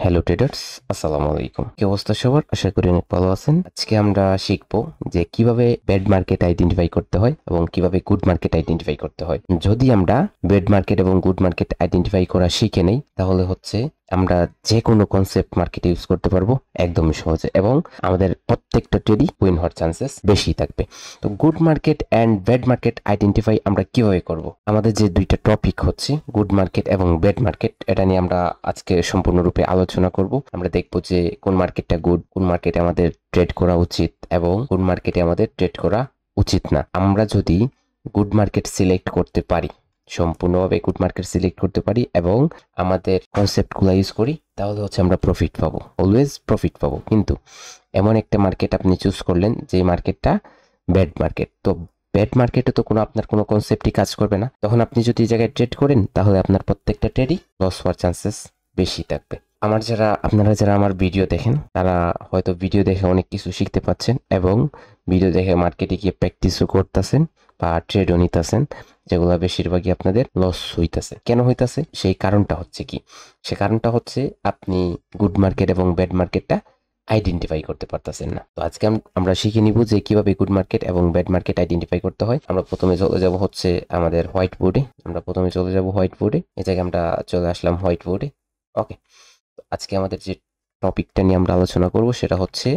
Hello traders, আসসালামু আলাইকুম। কি অবস্থা সবার? আশা করি অনেক ভালো আছেন। আজকে আমরা শিখবো যে কিভাবে ব্যাড মার্কেট আইডেন্টিফাই করতে হয় এবং কিভাবে গুড মার্কেট আইডেন্টিফাই করতে হয়। যদি আমরা ব্যাড মার্কেট এবং গুড মার্কেট আইডেন্টিফাই করা শিখে নেই, তাহলে হচ্ছে আমরা যে কোনো কনসেপ্ট মার্কেটে ইউজ করতে পারবো একদমই সহজে, এবং আমাদের প্রত্যেকটা ট্রেডই উইন হওয়ার চান্সেস বেশি থাকবে। তো good market and bad market identify আমরা কিভাবে করব? আমাদের যে দুইটা টপিক হচ্ছে গুড মার্কেট এবং ব্যাড মার্কেট, এটা নিয়ে আমরা আজকে সম্পূর্ণরূপে আলোচনা করব। আমরা দেখব যে কোন মার্কেটটা গুড, কোন মার্কেটে আমাদের ট্রেড করা উচিত এবং কোন মার্কেটে আমাদের ট্রেড করা উচিত না। আমরা যদি গুড মার্কেট সিলেক্ট করতে পারি, সম্পূর্ণভাবে গুড মার্কেট সিলেক্ট করতে পারি এবং আমাদের কনসেপ্টগুলো ইউজ করি, তাহলে হচ্ছে আমরা প্রফিট পাবো, অলওয়েজ প্রফিট পাবো। কিন্তু এমন একটা মার্কেট আপনি চুজ করলেন যে মার্কেটটা ব্যাড মার্কেট, তো ব্যাড মার্কেটে তো আপনার কোনো কনসেপ্টই কাজ করবে না। তখন আপনি যদি এই জায়গায় ট্রেড করেন, তাহলে আপনার প্রত্যেকটা ট্রেডই লস হওয়ার চান্সেস বেশি থাকবে। আপনারা যারা আমার ভিডিও দেখেন, তারা হয়তো ভিডিও দেখে অনেক কিছু শিখতে পাচ্ছেন এবং ভিডিও দেখে মার্কেটে গিয়ে প্র্যাকটিসও করতেছেন বা ট্রেডও নিতেছেন, যেগুলো বেশিরভাগই আপনাদের লস হইতেছে। কেন হইতেছে? সেই কারণটা হচ্ছে কি? সে কারণটা হচ্ছে আপনি গুড মার্কেট এবং ব্যাড মার্কেটটা আইডেন্টিফাই করতে পারতেছেন না। তো আজকে আমরা শিখে নিব যে কিভাবে গুড মার্কেট এবং ব্যাড মার্কেট আইডেন্টিফাই করতে হয়। আমরা প্রথমে চলে যাব হচ্ছে আমাদের হোয়াইট বোর্ডে। এই জায়গায় আমরা চলে আসলাম হোয়াইট বোর্ডে। ওকে, আজকে আমাদের যে টপিকটা নিয়ে আমরা আলোচনা করব সেটা হচ্ছে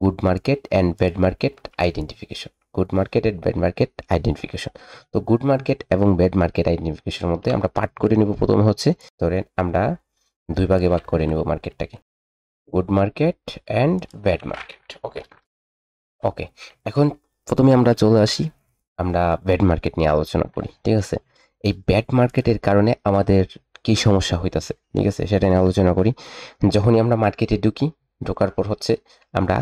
good market and bad market identification. Good market and bad market identification. তো গুড মার্কেট এবং ব্যাড মার্কেট আইডেন্টিফিকেশনের মধ্যে আমরা পার্ট করে নেব। প্রথমে হচ্ছে ধরেন আমরা দুই ভাগে ভাগ করে নেব মার্কেটটাকে, good market and bad market. Okay okay এখন প্রথমে আমরা চলে আসি, আমরা ব্যাড মার্কেট নিয়ে আলোচনা করি। ঠিক আছে, এই ব্যাড মার্কেটের কারণে আমাদের কি সমস্যা হইতাছে, ঠিক আছে, সেটা নিয়ে আলোচনা করি। যখনই আমরা মার্কেটে ঢোকার পর হচ্ছে আমরা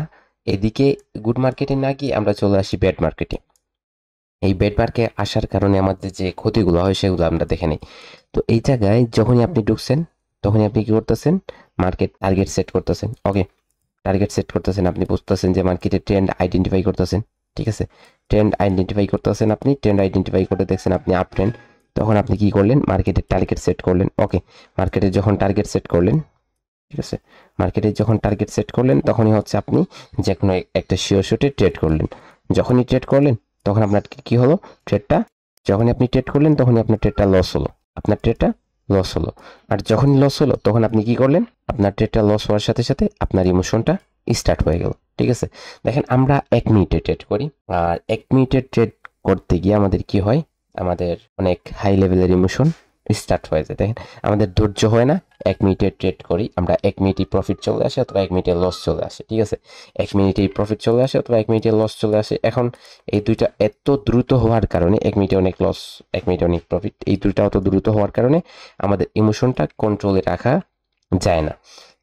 এদিকে গুড মার্কেটে না গিয়ে আমরা চলে আসি ব্যাড মার্কেটে। এই ব্যাড মার্কেটে আসার কারণে আমাদের যে ক্ষতিগুলো হয় সেগুলো আমরা দেখে নিই। তো এই জায়গায় যখনই আপনি ঢুকছেন, তখনই আপনি কি করতেছেন? মার্কেট টার্গেট সেট করতেছেন। ওকে, টার্গেট সেট করতেছেন, আপনি বুঝতেছেন যে মার্কেটে ট্রেন্ড আইডেন্টিফাই করতেছেন। ঠিক আছে, ট্রেন্ড আইডেন্টিফাই করতেছেন, আপনি ট্রেন্ড আইডেন্টিফাই করে দেখছেন আপনি আপ ট্রেন্ড, তখন আপনি কি করলেন? মার্কেটের টার্গেট সেট করলেন। ওকে, মার্কেটে যখন টার্গেট সেট করলেন, ঠিক আছে, মার্কেটে যখন টার্গেট সেট করলেন, তখনই হচ্ছে আপনি যে কোনো একটা শিওর শটে ট্রেড করলেন। যখনই ট্রেড করলেন, তখন আপনার কি হলো? ট্রেডটা যখনই আপনি ট্রেড করলেন, তখনই আপনার ট্রেডটা লস হলো, আপনার ট্রেডটা লস হলো। আর যখনই লস হলো, তখন আপনি কি করলেন? আপনার ট্রেডটা লস হওয়ার সাথে সাথে আপনার ইমোশনটা স্টার্ট হয়ে গেল। ঠিক আছে, দেখেন আমরা 1 মিনিটে ট্রেড করি, আর 1 মিনিটের ট্রেড করতে গিয়ে আমাদের কি হয়? আমাদের অনেক হাই লেভেলের ইমোশন স্টার্ট হয়ে যায়। দেখেন আমাদের ধৈর্য হয় না। 1 মিনিটে ট্রেড করি আমরা, 1 মিনিটেই প্রফিট চলে আসে অথবা 1 মিনিটে লস চলে আসে। ঠিক আছে, 1 মিনিটেই প্রফিট চলে আসে অথবা 1 মিনিটে লস চলে আসে। এখন এই দুইটা এত দ্রুত হওয়ার কারণে, 1 মিনিটে অনেক লস, 1 মিনিটে অনেক প্রফিট, এই দুইটা অত দ্রুত হওয়ার কারণে আমাদের ইমোশনটা কন্ট্রোলে রাখা যায় না।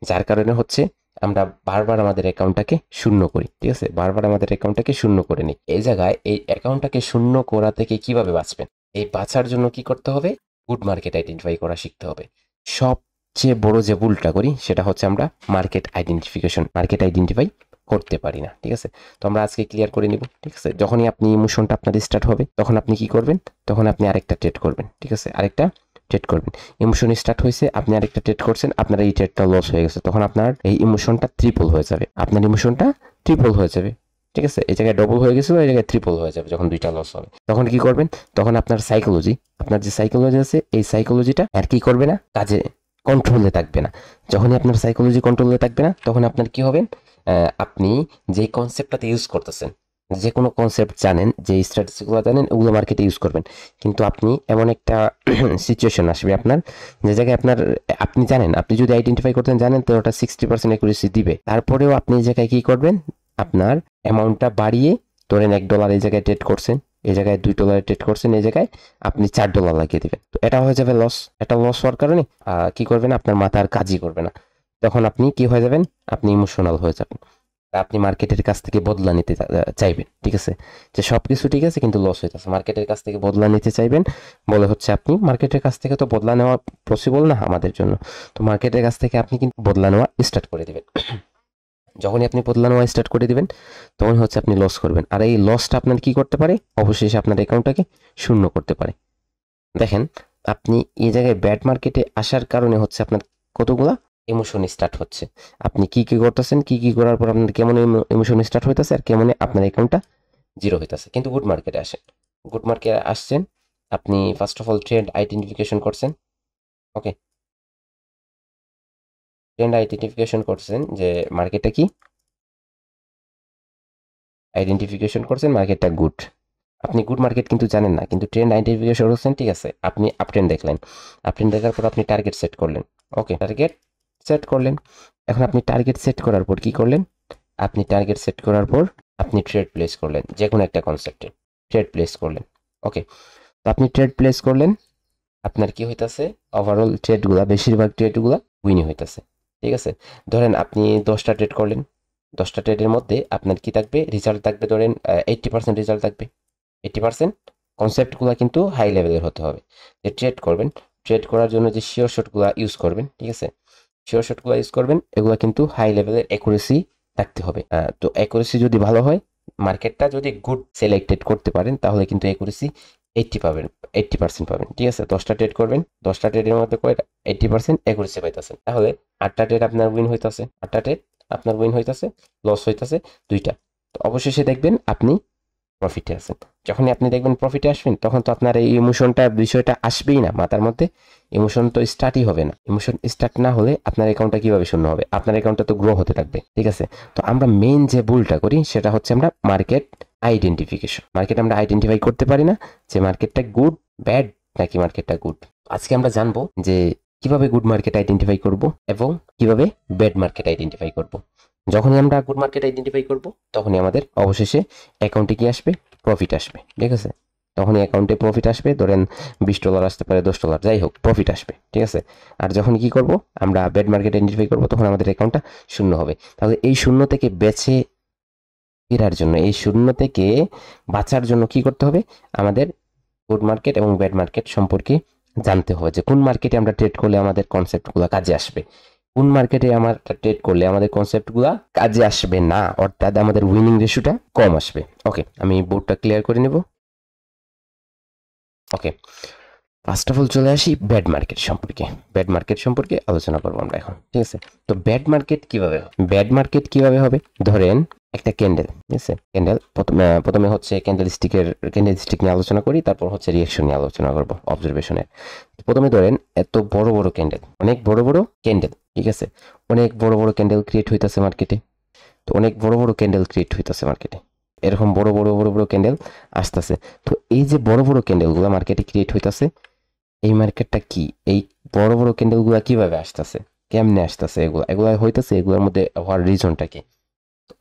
যার কারণে হচ্ছে আমরা বারবার আমাদের অ্যাকাউন্টটাকে শূন্য করি। ঠিক আছে, বারবার আমাদের অ্যাকাউন্টটাকে শূন্য করে নিই। এই জায়গায় এই অ্যাকাউন্টটাকে শূন্য করা থেকে কিভাবে বাঁচবেন? এই বাঁচার জন্য কি করতে হবে? গুড মার্কেট আইডেন্টিফাই করা শিখতে হবে। সবচেয়ে বড় যে ভুলটা করি সেটা হচ্ছে আমরা মার্কেট আইডেন্টিফাই করতে পারি না। ঠিক আছে, তো আমরা আজকে ক্লিয়ার করে নিব। ঠিক আছে, যখনই আপনি ইমোশনটা আপনার স্টার্ট হবে, তখন আপনি কি করবেন? তখন আপনি আরেকটা ট্রেড করবেন। ঠিক আছে, আরেকটা ট্রেড করবেন। ইমোশন স্টার্ট হয়েছে, আপনি আরেকটা ট্রেড করছেন, আপনার এই ট্রেডটা লস হয়ে গেছে, তখন আপনার এই ইমোশনটা ট্রিপল হয়ে যাবে, আপনার ইমোশনটা ট্রিপল হয়ে যাবে। ঠিক আছে, এই জায়গায় ডবল হয়ে গেছিল, এই জায়গায় ট্রিপল হয়ে যাবে যখন দুইটা লস হবে। তখন কি করবেন? তখন আপনার যে সাইকোলজি আছে, এই সাইকোলজিটা আর কি করবে না, কাজে কন্ট্রোলে থাকবে না। যখনই আপনার সাইকোলজি কন্ট্রোলে থাকবে না, তখন আপনার কি হবে? আপনি যে কনসেপ্টটাতে ইউজ করতেছেন, যে কোনো কনসেপ্ট জানেন, যে স্ট্র্যাটেজিগুলো জানেন, ওগুলো মার্কেটে ইউজ করবেন। কিন্তু আপনি এমন একটা সিচুয়েশন আসবে আপনার, যে জায়গায় আপনি জানেন, আপনি যদি আইডেন্টিফাই করতেন জানেন, তো ওটা 60% অ্যাকুরেসি দিবে। তারপরেও আপনি এই জায়গায় কি করবেন? আপনার অ্যামাউন্টটা বাড়িয়ে, ধরেন $1 এই জায়গায় ট্রেড করছেন, এই জায়গায় $2 ট্রেড করছেন, এই জায়গায় আপনি $4 লাগিয়ে দিবেন। তো এটা হয়ে যাবে লস। এটা লস হওয়ার কারণে কি করবেন? আপনার মাথা আর কাজই করবে না। তখন আপনি কি হয়ে যাবেন? আপনি ইমোশনাল হয়ে যাবেন, আপনি মার্কেটের কাছ থেকে বদলা নিতে চাইবেন। ঠিক আছে, যে সবকিছু ঠিক আছে কিন্তু লস হইতেছে, মার্কেটের কাছ থেকে বদলা নিতে চাইবেন বলে হচ্ছে আপনি মার্কেটের কাছ থেকে তো বদলা নেওয়া পসিবল না আমাদের জন্য। তো মার্কেটের কাছ থেকে আপনি কিন্তু বদলা নেওয়া স্টার্ট করে দিবেন। যখনই আপনি বদলা নেওয়া স্টার্ট করে দিবেন, তখন হচ্ছে আপনি লস করবেন। আর এই লসটা আপনার কি করতে পারে? অবশেষে আপনার অ্যাকাউন্টটাকে শূন্য করতে পারে। দেখেন, আপনি এই জায়গায় ব্যাড মার্কেটে আসার কারণে হচ্ছে আপনার কতগুলা ইমোশন স্টার্ট হচ্ছে। আপনি কি কি করতেছেন, কি কি করার পর আপনার কেমন ইমোশন স্টার্ট হইতেছে, আর কেমন আপনার অ্যাকাউন্টটা জিরো হইতেছে। কিন্তু গুড মার্কেটে আসেন, গুড মার্কেটে আসছেন, আপনি first of all trend identification করছেন। ওকে, ট্রেন্ড আইডেন্টিফিকেশন করছেন যে মার্কেটটা কি, আইডেন্টিফিকেশন করছেন মার্কেটটা গুড। আপনি গুড মার্কেট কিন্তু জানেন না, কিন্তু ট্রেন্ড আইডেন্টিফিকেশন করছেন, ঠিক আছে। আপনি আপট্রেন্ড দেখলেন, আপট্রেন্ড দেখার পর আপনি টার্গেট সেট করলেন। ওকে, টার্গেট সেট করলেন। এখন আপনি টার্গেট সেট করার পর কি করলেন, আপনি টার্গেট সেট করার পর আপনি ট্রেড প্লেস করলেন, যে কোনো একটা কনসেপ্টে ট্রেড প্লেস করলেন। ওকে, তো আপনি ট্রেড প্লেস করলেন, আপনার কি হইতাছে, ওভারঅল ট্রেডগুলা, বেশিরভাগ ট্রেডগুলা উইনই হইতাছে, ঠিক আছে। ধরেন আপনি 10টা ট্রেড করলেন, 10টা ট্রেডের মধ্যে আপনার কি থাকবে, রেজাল্ট থাকবে ধরেন 80% রেজাল্ট থাকবে। 80% কনসেপ্টগুলো কিন্তু হাই লেভেলের হতে হবে। যে ট্রেড করবেন, ট্রেড করার জন্য যে শিওর শটগুলো ইউজ করবেন, ঠিক আছে, শিওর শটগুলো ইউজ করবেন, এগুলো কিন্তু হাই লেভেলের অ্যাকুরেসি থাকতে হবে। তো অ্যাকুরেসি যদি ভালো হয়, মার্কেটটা যদি গুড সিলেক্টেড করতে পারেন, তাহলে কিন্তু অ্যাকুরেসি 80% পাবেন, ঠিক আছে। 10টা ট্রেড করবেন, 10টা ট্রেডের মধ্যে করে 80% অ্যাকুরেসি পাইতেছেন, তাহলে 8টা ট্রেড আপনার উইন হইতেছে, 8টা ট্রেড আপনার উইন হইতেছে, লস হইতেছে 2টা। তো অবশেষে দেখবেন আপনি প্রফিটে আছেন। যখনই আপনি দেখবেন প্রফিটে আসবেন, তখন তো আপনার এই ইমোশনটা, বিষয়টা আসবেই না মাথার মধ্যে। ইমোশন তো স্টার্টই হবে না। ইমোশন স্টার্ট না হলে আপনার অ্যাকাউন্টটা কিভাবে শূন্য হবে? আপনার অ্যাকাউন্টটা তো গ্রো হতে থাকবে, ঠিক আছে। তো আমরা মেইন যে ভুলটা করি সেটা হচ্ছে আমরা মার্কেট আইডেন্টিফিকেশন। মার্কেট আমরা আইডেন্টিফাই করতে পারি না যে মার্কেটটা গুড, ব্যাড নাকি মার্কেটটা গুড। আজকে আমরা জানবো যে কিভাবে গুড মার্কেট আইডেন্টিফাই করব এবং কিভাবে ব্যাড মার্কেট আইডেন্টিফাই করব। যখনই আমরা গুড মার্কেট আইডেন্টিফাই করব, তখনই আমাদের অবশেষে অ্যাকাউন্টে কি আসবে, প্রফিট আসবে, ঠিক আছে। তখনই অ্যাকাউন্টে প্রফিট আসবে, ধরেন $20 আসতে পারে, $10, যাই হোক, প্রফিট আসবে, ঠিক আছে। আর যখন কি করব, আমরা ব্যাড মার্কেট আইডেন্টিফাই করব, তখন আমাদের অ্যাকাউন্টটা শূন্য হবে। তাহলে এই শূন্য থেকে বেঁচে ফেরার জন্য, এই শূন্য থেকে বাঁচার জন্য কি করতে হবে, আমাদের গুড মার্কেট এবং ব্যাড মার্কেট সম্পর্কে জানতে হবে, যে কোন মার্কেটে আমরা ট্রেড করলে আমাদের কনসেপ্টগুলো কাজে আসবে, কোন মার্কেটে আমরা ট্রেড করলে আমাদের কনসেপ্টগুলো কাজে আসবে না, অর্থাৎ আমাদের উইনিং রেশিওটা কম আসবে। ওকে, আমি বোর্ডটা ক্লিয়ার করে নেব। ওকে, ফার্স্ট অফ অল চলে আসি ব্যাড মার্কেট সম্পর্কে। ব্যাড মার্কেট সম্পর্কে আলোচনা করবো আমরা এখন, ঠিক আছে। তো ব্যাড মার্কেট কিভাবে হবে, ব্যাড মার্কেট কিভাবে হবে, ধরেন একটা ক্যান্ডেল, ঠিক আছে। ক্যান্ডেল প্রথমে হচ্ছে ক্যান্ডেল স্টিক নিয়ে আলোচনা করি, তারপর হচ্ছে রিয়েকশন নিয়ে আলোচনা করবো, অবজারভেশনের। প্রথমে ধরেন এত বড় বড় ক্যান্ডেল, অনেক বড় বড় ক্যান্ডেল, ঠিক আছে, অনেক বড় বড় ক্যান্ডেল ক্রিয়েট হইতেছে মার্কেটে। তো অনেক বড় বড় ক্যান্ডেল ক্রিয়েট হইতেছে মার্কেটে, এরকম বড় বড় বড় বড় ক্যান্ডেল আসতেছে। তো এই যে বড় বড় ক্যান্ডেলগুলো মার্কেটে ক্রিয়েট হইতেছে, এই মার্কেটটা কি, এই বড় বড় ক্যান্ডেলগুলো কিভাবে আসতেছে, কেমনে আসতেছে, এগুলা হইতেছে, এগুলোর মধ্যে হওয়ার রিজনটা কি,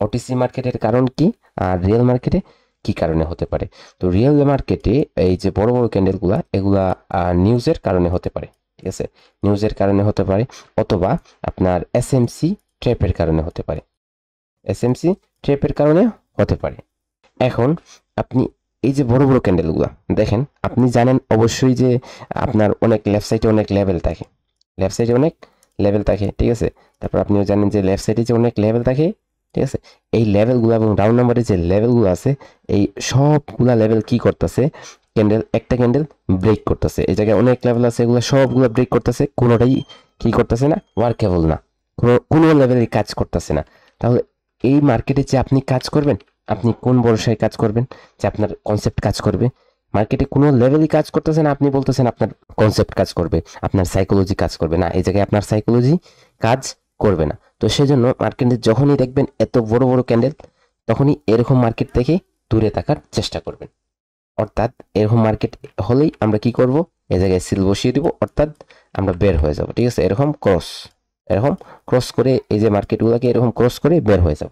ওটিসি মার্কেটের কারণ কি, আর রিয়েল মার্কেটে কি কারণে হতে পারে। তো রিয়েল মার্কেটে এই যে বড় বড় ক্যান্ডেলগুলা, এগুলা নিউজের কারণে হতে পারে, ঠিক আছে, নিউজের কারণে হতে পারে, অথবা আপনার এসএমসি ট্র্যাপের কারণে হতে পারে, এসএমসি ট্র্যাপের কারণে হতে পারে। এখন আপনি এই যে বড় বড় ক্যান্ডেলগুলো দেখেন, আপনি জানেন অবশ্যই যে আপনার অনেক লেফট সাইডে অনেক লেভেল থাকে, লেফট সাইডে অনেক লেভেল থাকে, ঠিক আছে। তারপর আপনিও জানেন যে লেফট সাইডে যে অনেক লেভেল থাকে, ঠিক আছে। এই লেভেলগুলো এবং ডাউন নাম্বারে যে লেভেলগুলো আছে, এই সবগুলা লেভেল কি করতেছে, একটা ক্যান্ডেল ব্রেক করতেছে। এই জায়গায় অনেক লেভেল আছে, এগুলো সবগুলো ব্রেক করতেছে, কোনোটাই কি করতেছে না, ওয়ার্কেবল না, কোনো লেভেলে কাজ করতেছে না। তাহলে এই মার্কেটে যে আপনি কাজ করবেন, আপনি কোন ভরসায় কাজ করবেন যে আপনার কনসেপ্ট কাজ করবে? মার্কেটে কোনো লেভেলই কাজ করতেছে না, আপনি বলতেছেন আপনার কনসেপ্ট কাজ করবে, আপনার সাইকোলজি কাজ করবে না। এই জায়গায় আপনার সাইকোলজি কাজ করবে না। তো সেজন্য মার্কেটে যখনই দেখবেন এত বড় বড় ক্যান্ডেল, তখনই এরকম মার্কেট থেকে দূরে থাকার চেষ্টা করবেন। অর্থাৎ এরকম মার্কেট হলেই আমরা কি করব, এই জায়গায় সিল বসিয়ে দিব, অর্থাৎ আমরা বের হয়ে যাব, ঠিক আছে। এরকম ক্রস করে, এই যে মার্কেটগুলোকে এরকম ক্রস করে বের হয়ে যাব।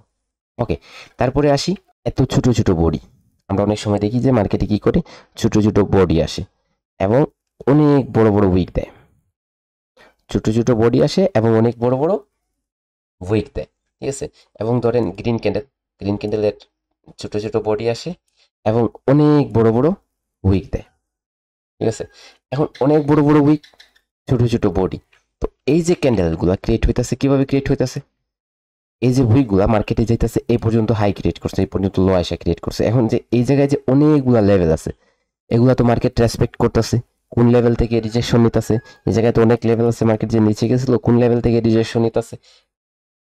ওকে, তারপরে আসি এত ছোট ছোট বডি। আমরা অনেক সময় দেখি যে মার্কেটে কি করে, ছোট ছোট বডি আসে এবং অনেক বড় বড় উইক দেয়। ছোট ছোট বডি আসে এবং অনেক বড় বড় উইক দেয়, ঠিক আছে। এবং ধরেন গ্রিন ক্যান্ডেলের ছোট ছোট বডি আসে এবং অনেক বড় বড় উইক দেয়, ঠিক আছে। এখন অনেক বড় বড় উইক, ছোট ছোট বডি। তো এই যে ক্যান্ডেলগুলো ক্রিয়েট হইতাছে, কিভাবে ক্রিয়েট হইতাছে, এই যে উইকগুলা মার্কেটে যাইতেছে, এই পর্যন্ত হাই ক্রিয়েট করছে, এই পর্যন্ত লো আশা ক্রিয়েট করছে। এখন যে এই জায়গায় যে অনেকগুলা লেভেল আছে, এগুলা তো মার্কেট রেসপেক্ট করতেছে, কোন লেভেল থেকে রিজেকশন নিতেছে। এই জায়গায় তো অনেক লেভেল আছে, মার্কেট যে নিচে গেছিল কোন লেভেল থেকে রিজেকশন নিতেছে,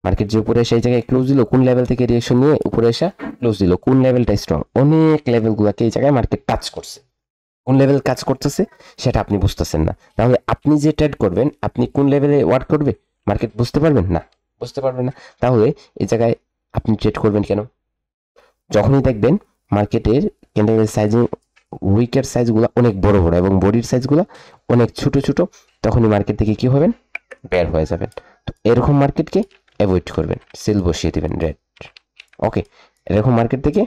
মার্কেট যে উপরে এসে এই জায়গায় ক্লোজ দিল কোন লেভেল থেকে রিজেকশন নিয়ে উপরে এসে ক্লোজ দিল, কোন লেভেলটা স্ট্রং, অনেক লেভেলগুলোকে এই জায়গায় মার্কেট টাচ করছে। কোন লেভেল কাজ করতেছে সেটা আপনি বুঝতেছেন না, তাহলে আপনি যে ট্রেড করবেন আপনি কোন লেভেলে ওয়ার্ক করবে মার্কেট বুঝতে পারবেন না, বুঝতে পারবেন না। তাহলে এই জায়গায় আপনি ট্রেড করবেন কেন? যখনই দেখবেন মার্কেটের ক্যান্ডেলের সাইজিং উইকের সাইজগুলো অনেক বড় বড় এবং বডির সাইজগুলো অনেক ছোট ছোট, তখনই মার্কেট থেকে কি হবেন, বের হয়ে যাবেন। তো এরকম মার্কেটকে অ্যাভয়েড করবেন, সেল বসিয়ে দিবেন রেড। ওকে, এরকম মার্কেট থেকে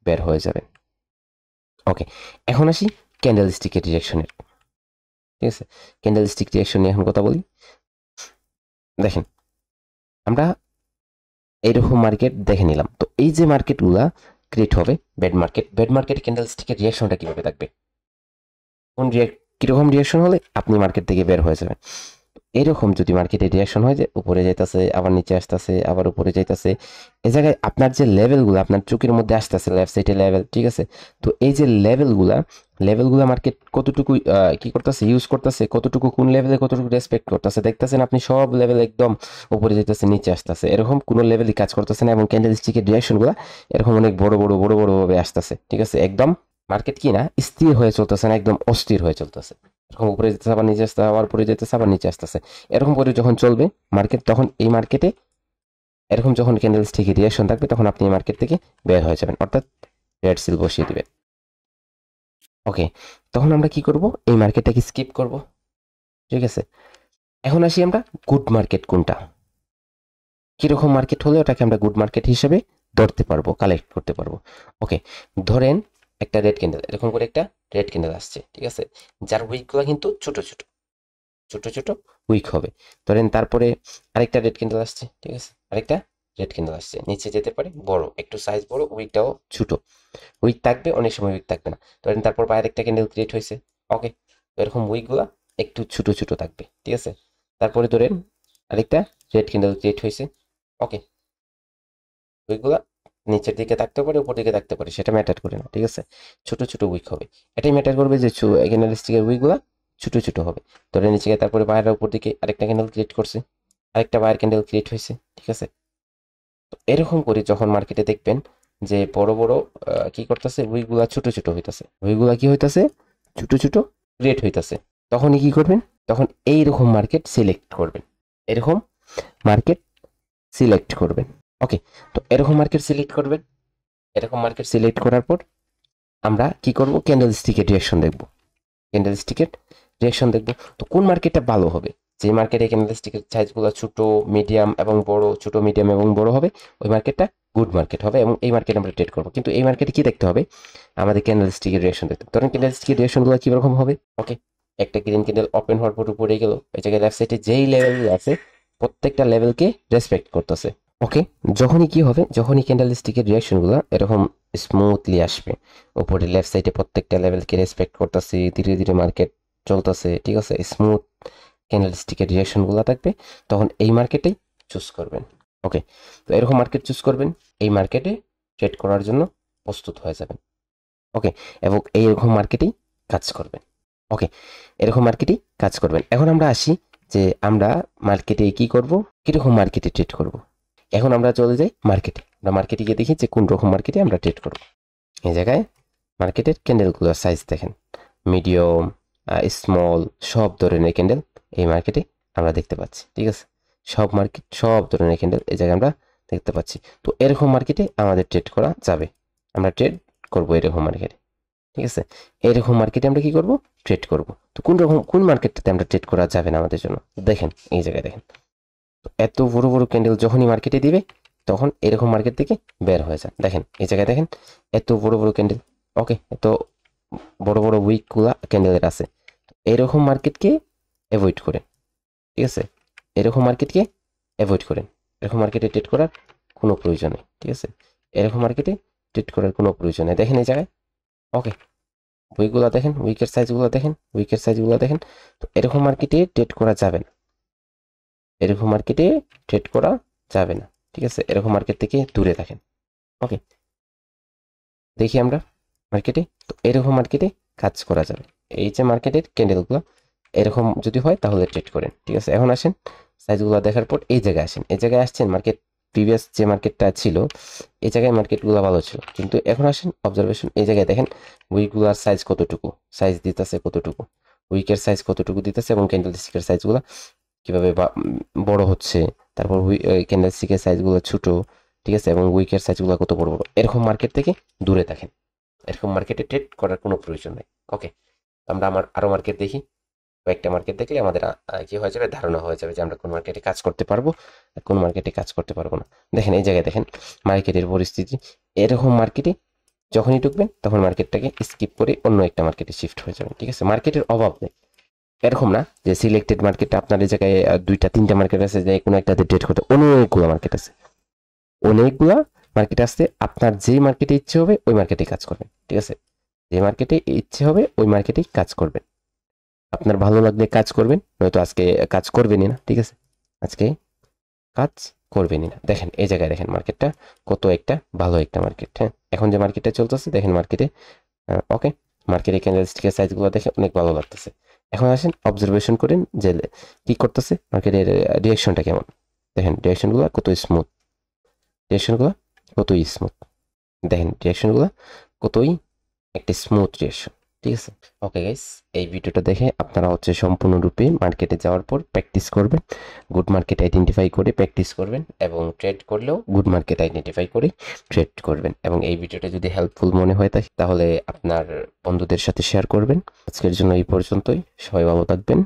বের হয়ে যাবেন। ওকে, এখন আসি ক্যান্ডেল স্টিকের ডিরেকশনের। ঠিক আছে, ক্যান্ডেল স্টিক ডিরেকশন নিয়ে এখন কথা বলি। দেখেন আমরা এইরকম মার্কেট দেখে নিলাম, তো এই যে মার্কেটগুলা ক্রিয়েট হবে bad market, bad market candle স্টিকের রিয়াকশনটা কিভাবে থাকবে, কোন কিরকম রিয়াকশন হলে আপনি মার্কেট থেকে বের হয়ে যাবেন। এরকম যদি মার্কেটে রিয়াকশন হয় যে উপরে যাইতেছে আবার নিচে আসতেছে আবার উপরে যাইতেছে, এই জায়গায় আপনার যে লেভেলগুলো আপনার চোখের মধ্যে আসতেছে লেফট সাইডে লেভেল, ঠিক আছে, তো এই যে লেভেলগুলা মার্কেট কতটুকু কি করতেছে ইউজ করতেছে, কতটুকু কোন লেভেলে কতটুকু রেসপেক্ট করতেছে দেখতেছেন আপনি, সব লেভেল একদম উপরে যাইতেছে নিচে আসতেছে, এরকম কোনো লেভেলই কাজ করতেছে না, এবং ক্যান্ডেল স্টিকের রিয়াকশনগুলো এরকম অনেক বড় ভাবে আসতেছে, ঠিক আছে, একদম মার্কেট কি না স্থির হয়ে চলতেছে না, একদম অস্থির হয়ে চলতেছে, এরকম উপরে যেতেছে আবার নিচে আসতে আবার উপরে যেতেছে আবার নিচে আসতেছে, এরকম করে যখন চলবে মার্কেট, তখন এই মার্কেটে এরকম যখন ক্যান্ডেল স্টিকে রিয়াকশন থাকবে তখন আপনি এই মার্কেট থেকে বের হয়ে যাবেন, অর্থাৎ রেড সিল বসিয়ে দিবেন। ওকে, তখন আমরা কি করব, এই মার্কেটটাকে স্কিপ করব। ঠিক আছে, এখন আসি আমরা গুড মার্কেট কোনটা, কিরকম মার্কেট হলে ওটাকে আমরা গুড মার্কেট হিসেবে ধরতে পারবো, কালেক্ট করতে পারবো। ওকে, ধরেন একটা রেড ক্যান্ডেল, এরকম করে একটা রেড ক্যান্ডেল আসছে, ঠিক আছে, যার উইকগুলো কিন্তু ছোট ছোট ছোট ছোট উইক হবে। ধরেন তারপরে আরেকটা রেড ক্যান্ডেল আসছে, ঠিক আছে, আরেকটা রেড ক্যান্ডেল আসছে, নিচে যেতে পারে বড় একটু সাইজ বড়, উইকটাও ছোট, উইক থাকবে অনেক সময় উইক থাকবে না। ধরেন তারপর বাইরে একটা ক্যান্ডেল ক্রিয়েট হয়েছে, ওকে, এরকম উইকগুলা একটু ছোট ছোট থাকবে, ঠিক আছে। তারপরে ধরেন আরেকটা রেড ক্যান্ডেল ক্রিয়েট হয়েছে, ওকে, উইকগুলা নিচের দিকে থাকতে পারে উপর দিকে থাকতে পারে, সেটা ম্যাটার করে না, ঠিক আছে, ছোট ছোট উইক হবে, এটাই ম্যাটার করবে যে ক্যান্ডেলস্টিকের উইকগুলা ছোট ছোট হবে। ধরে নিচে গিয়ে তারপরে বাইরের উপর দিকে আরেকটা ক্যান্ডেল ক্রিয়েট করছে, আরেকটা বাইরের ক্যান্ডেল ক্রিয়েট হয়েছে, ঠিক আছে। তো এরকম করে যখন মার্কেটে দেখবেন যে বড় বড় কি করতেছে উইকগুলা ছোট ছোট হইতাছে, উইকগুলা কি হইতাছে ছোট ছোট ক্রিয়েট হইতাছে, তখনই কি করবেন, তখন এইরকম মার্কেট সিলেক্ট করবেন, এরকম মার্কেট সিলেক্ট করবেন। ওকে, তো এরকম মার্কেট সিলেক্ট করবেন, এরকম মার্কেট সিলেক্ট করার পর আমরা কি করব, ক্যান্ডেল স্টিকের রিয়াকশন দেখব, ক্যান্ডেল স্টিকের রিয়াকশন দেখব। তো কোন মার্কেটটা ভালো হবে, যে মার্কেটে ক্যান্ডেল স্টিকের সাইজগুলো ছোট মিডিয়াম এবং বড়, ছোট মিডিয়াম এবং বড় হবে, ওই মার্কেটটা গুড মার্কেট হবে এবং এই মার্কেট আমরা ট্রেড করবো। কিন্তু এই মার্কেটে কি দেখতে হবে, আমাদের ক্যান্ডেল স্টিকের রিয়াকশন দেখতে হবে। ধরেন ক্যান্ডেল স্টিকের রিয়াকশনগুলো কিরকম হবে, ওকে, একটা গ্রিন ক্যান্ডেল ওপেন হওয়ার পর উপরে গেল, এই জায়গায় লেফট সাইডে যেই লেভেল আছে প্রত্যেকটা লেভেলকে রেসপেক্ট করতেছে। ওকে, যখনই কি হবে, যখনই ক্যান্ডেল স্টিকের রিয়াকশনগুলো এরকম স্মুথলি আসবে, উপরে লেফট সাইডে প্রত্যেকটা লেভেলকে রেসপেক্ট করতেছে, ধীরে ধীরে মার্কেট চলতেছে, ঠিক আছে, স্মুথ ক্যান্ডেল স্টিকের রিয়াকশনগুলো থাকবে, তখন এই মার্কেটেই চুজ করবেন। ওকে, তো এরকম মার্কেট চুজ করবেন, এই মার্কেটে ট্রেড করার জন্য প্রস্তুত হয়ে যাবেন। ওকে, এবং এইরকম মার্কেটেই কাজ করবেন। ওকে, এরকম মার্কেটেই কাজ করবেন। এখন আমরা আসি যে আমরা মার্কেটে কি করব, কিরকম মার্কেটে ট্রেড করব। এখন আমরা চলে যাই মার্কেটে, আমরা মার্কেটে গিয়ে দেখি যে কোন রকম মার্কেটে আমরা ট্রেড করব। এই জায়গায় মার্কেটের ক্যান্ডেলগুলোর সাইজ দেখেন, মিডিয়াম স্মল সব ধরনের ক্যান্ডেল এই মার্কেটে আমরা দেখতে পাচ্ছি, ঠিক আছে, সব ধরনের ক্যান্ডেল এই জায়গায় আমরা দেখতে পাচ্ছি। তো এরকম মার্কেটে আমাদের ট্রেড করা যাবে, আমরা ট্রেড করব এরকম মার্কেটে, ঠিক আছে, এরকম মার্কেটে আমরা কি করব, ট্রেড করব। তো কোন মার্কেটটাতে আমরা ট্রেড করা যাবে না আমাদের জন্য, দেখেন এই জায়গায় দেখেন, তো এত বড় বড় ক্যান্ডেল যখনই মার্কেটে দিবে তখন এরকম মার্কেট থেকে বের হয়ে যান। দেখেন এই জায়গায় দেখেন এত বড় বড় ক্যান্ডেল, ওকে, এত বড় বড় উইকগুলা ক্যান্ডেলের আছে, এরকম মার্কেটকে অ্যাভয়েড করেন, ঠিক আছে, এরকম মার্কেটকে অ্যাভয়েড করেন, এরকম মার্কেটে ট্রেড করার কোনো প্রয়োজন নেই, ঠিক আছে, এরকম মার্কেটে ট্রেড করার কোনো প্রয়োজন নেই। দেখেন এই জায়গায়, ওকে, উইকগুলো দেখেন, উইকের সাইজগুলো দেখেন, উইকের সাইজগুলো দেখেন, তো এরকম মার্কেটে ট্রেড করা যাবে না, এরকম মার্কেটে ট্রেড করা যাবে না, ঠিক আছে, এরকম মার্কেট থেকে দূরে থাকেন। ওকে, দেখি আমরা মার্কেটে, তো এরকম মার্কেটে কাজ করা যাবে। এই যে মার্কেটের ক্যান্ডেলগুলো এরকম যদি হয় তাহলে ট্রেড করেন, ঠিক আছে। এখন আসেন সাইজগুলো দেখার পর এই জায়গায় আসেন, এই জায়গায় আসছেন মার্কেট প্রিভিয়াস যে মার্কেটটা ছিল এই জায়গায় মার্কেটগুলো ভালো ছিল, কিন্তু এখন আসেন অবজারভেশন, এই জায়গায় দেখেন উইকগুলোর সাইজ কতটুকু, সাইজ দিতেছে কতটুকু, উইকের সাইজ কতটুকু দিতেছে এবং ক্যান্ডেলস্টিকের সাইজগুলো কিভাবে বড় হচ্ছে, তারপর ক্যান্ডেলস্টিকের সাইজগুলো ছোট, ঠিক আছে, এবং উইকের সাইজগুলো কত বড় বড়। এরকম মার্কেট থেকে দূরে থাকেন, এরকম মার্কেটে ট্রেড করার কোনো প্রয়োজন নেই। ওকে, আমরা আরো মার্কেট দেখি। কয়েকটা মার্কেট দেখলে আমাদের কি হয়ে যাবে, ধারণা হয়ে যাবে যে আমরা কোন মার্কেটে কাজ করতে পারবো আর কোন মার্কেটে কাজ করতে পারবো না। দেখেন এই জায়গায় দেখেন মার্কেটের পরিস্থিতি, এরকম মার্কেটে যখনই ঢুকবেন তখন মার্কেটটাকে স্কিপ করে অন্য একটা মার্কেটে শিফট হয়ে যাবেন, ঠিক আছে। মার্কেটের অভাব নেই, এরকম না যে সিলেক্টেড মার্কেটটা আপনার এই জায়গায় দুইটা তিনটা মার্কেট আছে যে কোনো একটাতে ট্রেড করতে, অনেকগুলো মার্কেট আছে, অনেকগুলা মার্কেট আছে। আপনার যেই মার্কেটে ইচ্ছে হবে ওই মার্কেটে কাজ করবেন, ঠিক আছে। যে মার্কেটে ইচ্ছে হবে ওই মার্কেটেই কাজ করবেন, আপনার ভালো লাগলে কাজ করবেন, নয়তো আজকে কাজ করবেনই না, ঠিক আছে। আজকে কাজ করবেনই না। দেখেন এই জায়গায় দেখেন মার্কেটটা কত একটা ভালো একটা মার্কেট। হ্যাঁ, এখন যে মার্কেটটা চলতেছে দেখেন মার্কেটে, ওকে, মার্কেটে ক্যান্ডেলস্টিকের সাইজগুলো দেখে অনেক ভালো লাগতেছে। এখন আসেন অবজারভেশন করেন যে কি করতেছে মার্কেটের ডিরেকশনটা কেমন। দেখেন ডিরেকশনগুলো কত স্মুথ, ডিরেকশনগুলো কতই স্মুথ, দেখেন ডিরেকশনগুলো কতই একটা স্মুথ ডিরেকশন, ঠিক আছে। ওকে গাইস, এই ভিডিওটা দেখে আপনারা হচ্ছে সম্পূর্ণরূপে মার্কেটে যাওয়ার পর প্র্যাকটিস করবেন, গুড মার্কেট আইডেন্টিফাই করে প্র্যাকটিস করবেন, এবং ট্রেড করলেও গুড মার্কেট আইডেন্টিফাই করে ট্রেড করবেন। এবং এই ভিডিওটা যদি হেল্পফুল মনে হয় থাকে তাহলে আপনার বন্ধুদের সাথে শেয়ার করবেন। আজকের জন্য এই পর্যন্তই, সবাই ভালো থাকবেন।